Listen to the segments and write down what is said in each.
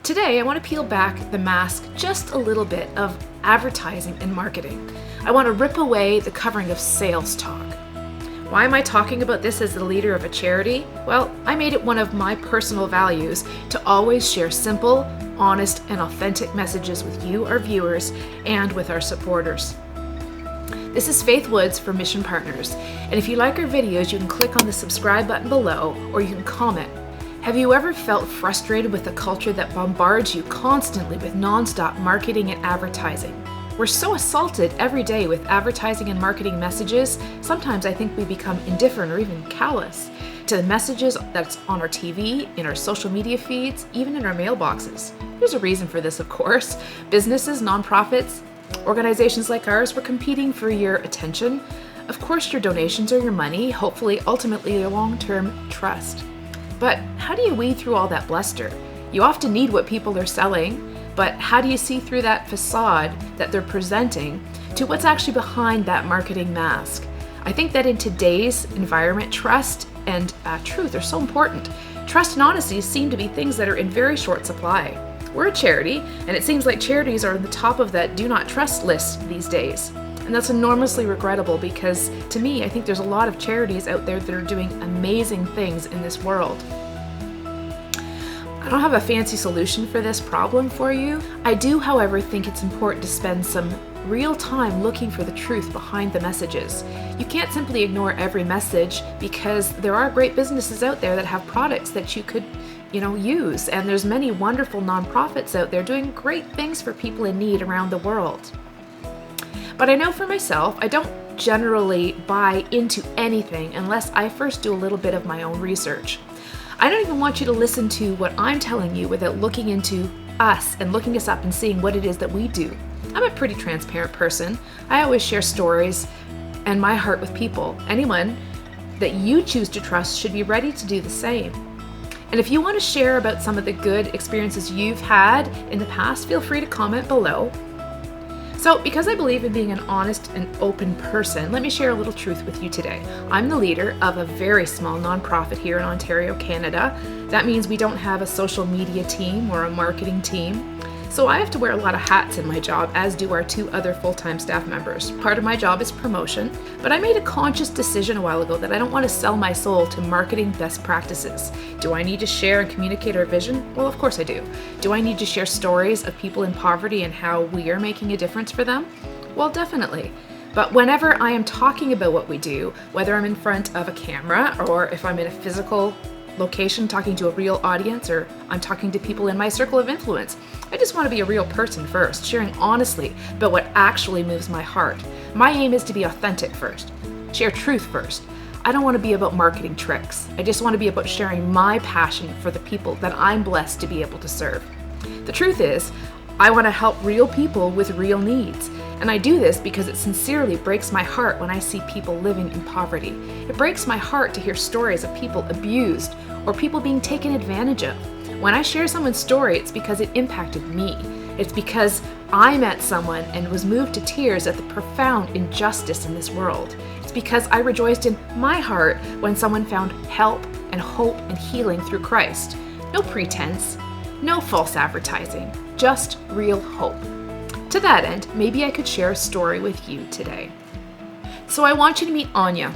Today, I want to peel back the mask just a little bit of advertising and marketing. I want to rip away the covering of sales talk. Why am I talking about this as the leader of a charity? Well, I made it one of my personal values to always share simple, honest, and authentic messages with you, our viewers, and with our supporters. This is Faith Woods for Mission Partners, and if you like our videos, you can click on the subscribe button below, or you can comment. Have you ever felt frustrated with a culture that bombards you constantly with nonstop marketing and advertising? We're so assaulted every day with advertising and marketing messages, sometimes I think we become indifferent or even callous to the messages that's on our TV, in our social media feeds, even in our mailboxes. There's a reason for this, of course. Businesses, nonprofits, organizations like ours, we're competing for your attention. Of course, your donations or your money, hopefully, ultimately, your long-term trust. But how do you weed through all that bluster? You often need what people are selling, but how do you see through that facade that they're presenting to what's actually behind that marketing mask? I think that in today's environment, trust and truth are so important. Trust and honesty seem to be things that are in very short supply. We're a charity, and it seems like charities are on the top of that do not trust list these days. And that's enormously regrettable because, to me, I think there's a lot of charities out there that are doing amazing things in this world. I don't have a fancy solution for this problem for you. I do, however, think it's important to spend some real time looking for the truth behind the messages. You can't simply ignore every message because there are great businesses out there that have products that you could use, and there's many wonderful nonprofits out there doing great things for people in need around the world. But I know for myself, I don't generally buy into anything unless I first do a little bit of my own research. I don't even want you to listen to what I'm telling you without looking into us and looking us up and seeing what it is that we do. I'm a pretty transparent person. I always share stories and my heart with people. Anyone that you choose to trust should be ready to do the same. And if you want to share about some of the good experiences you've had in the past, feel free to comment below. So, because I believe in being an honest and open person, let me share a little truth with you today. I'm the leader of a very small nonprofit here in Ontario, Canada. That means we don't have a social media team or a marketing team. So I have to wear a lot of hats in my job, as do our two other full-time staff members. Part of my job is promotion, but I made a conscious decision a while ago that I don't want to sell my soul to marketing best practices. Do I need to share and communicate our vision? Well, of course I do. Do I need to share stories of people in poverty and how we are making a difference for them? Well, definitely. But whenever I am talking about what we do, whether I'm in front of a camera or if I'm in a physical location talking to a real audience or I'm talking to people in my circle of influence, I just want to be a real person first, sharing honestly about what actually moves my heart. My aim is to be authentic first, share truth first. I don't want to be about marketing tricks. I just want to be about sharing my passion for the people that I'm blessed to be able to serve. The truth is, I want to help real people with real needs. And I do this because it sincerely breaks my heart when I see people living in poverty. It breaks my heart to hear stories of people abused or people being taken advantage of. When I share someone's story, it's because it impacted me. It's because I met someone and was moved to tears at the profound injustice in this world. It's because I rejoiced in my heart when someone found help and hope and healing through Christ. No pretense, no false advertising, just real hope. To that end, maybe I could share a story with you today. So I want you to meet Anya.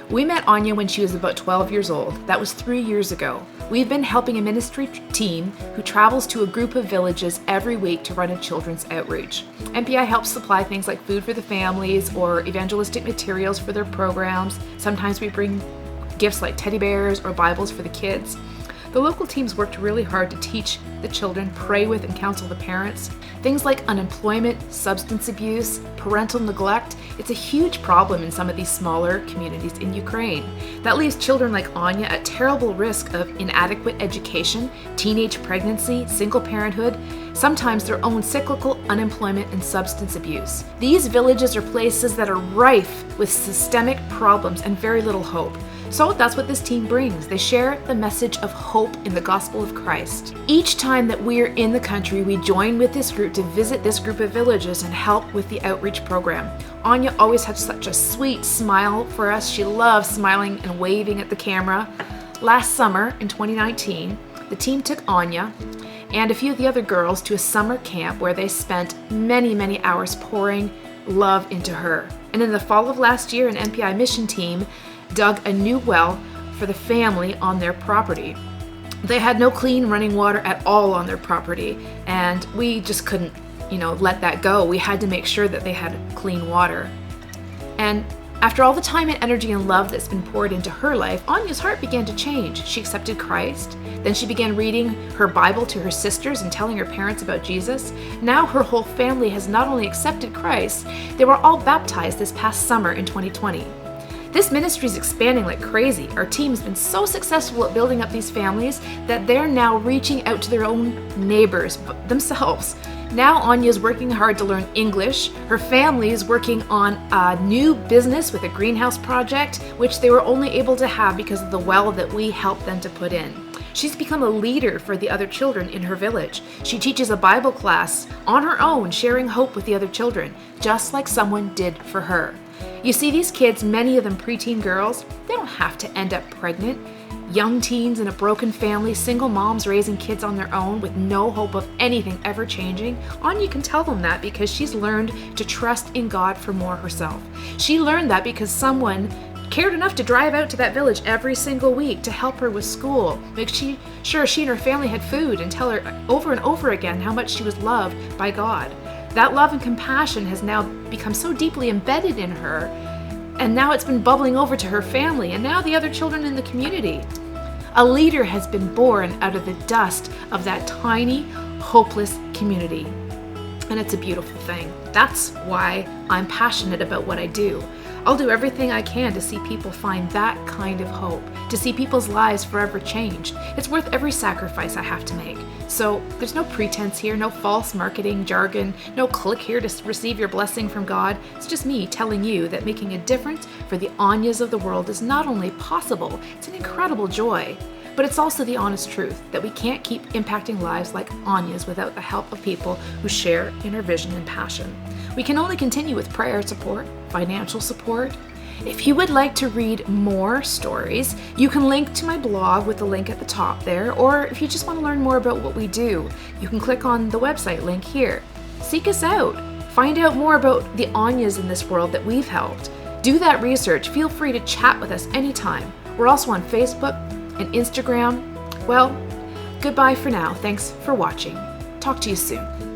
We met Anya when she was about 12 years old. That was 3 years ago. We've been helping a ministry team who travels to a group of villages every week to run a children's outreach. MPI helps supply things like food for the families or evangelistic materials for their programs. Sometimes we bring gifts like teddy bears or Bibles for the kids. The local teams worked really hard to teach the children, pray with and counsel the parents. Things like unemployment, substance abuse, parental neglect, it's a huge problem in some of these smaller communities in Ukraine. That leaves children like Anya at terrible risk of inadequate education, teenage pregnancy, single parenthood, sometimes their own cyclical unemployment and substance abuse. These villages are places that are rife with systemic problems and very little hope. So that's what this team brings. They share the message of hope in the gospel of Christ. Each time that we're in the country, we join with this group to visit this group of villages and help with the outreach program. Anya always had such a sweet smile for us. She loves smiling and waving at the camera. Last summer in 2019, the team took Anya and a few of the other girls to a summer camp where they spent many, many hours pouring love into her. And in the fall of last year, an MPI mission team dug a new well for the family on their property. They had no clean running water at all on their property, and we just couldn't, let that go. We had to make sure that they had clean water. And after all the time and energy and love that's been poured into her life, Anya's heart began to change. She accepted Christ. Then she began reading her Bible to her sisters and telling her parents about Jesus. Now her whole family has not only accepted Christ, they were all baptized this past summer in 2020. This ministry is expanding like crazy. Our team's been so successful at building up these families that they're now reaching out to their own neighbors themselves. Now Anya's working hard to learn English. Her family is working on a new business with a greenhouse project, which they were only able to have because of the well that we helped them to put in. She's become a leader for the other children in her village. She teaches a Bible class on her own, sharing hope with the other children, just like someone did for her. You see, these kids, many of them preteen girls, they don't have to end up pregnant. Young teens in a broken family, single moms raising kids on their own with no hope of anything ever changing. Anya can tell them that because she's learned to trust in God for more herself. She learned that because someone cared enough to drive out to that village every single week to help her with school, make sure she and her family had food, and tell her over and over again how much she was loved by God. That love and compassion has now become so deeply embedded in her, and now it's been bubbling over to her family and now the other children in the community. A leader has been born out of the dust of that tiny, hopeless community. And it's a beautiful thing. That's why I'm passionate about what I do. I'll do everything I can to see people find that kind of hope, to see people's lives forever changed. It's worth every sacrifice I have to make. So there's no pretense here, no false marketing jargon, no click here to receive your blessing from God. It's just me telling you that making a difference for the Anyas of the world is not only possible, it's an incredible joy. But it's also the honest truth that we can't keep impacting lives like Anya's without the help of people who share in our vision and passion. We can only continue with prayer support, financial support. If you would like to read more stories, you can link to my blog with the link at the top there, or if you just want to learn more about what we do, you can click on the website link here. Seek us out. Find out more about the Anyas in this world that we've helped. Do that research. Feel free to chat with us anytime. We're also on Facebook and Instagram. Well, goodbye for now. Thanks for watching. Talk to you soon.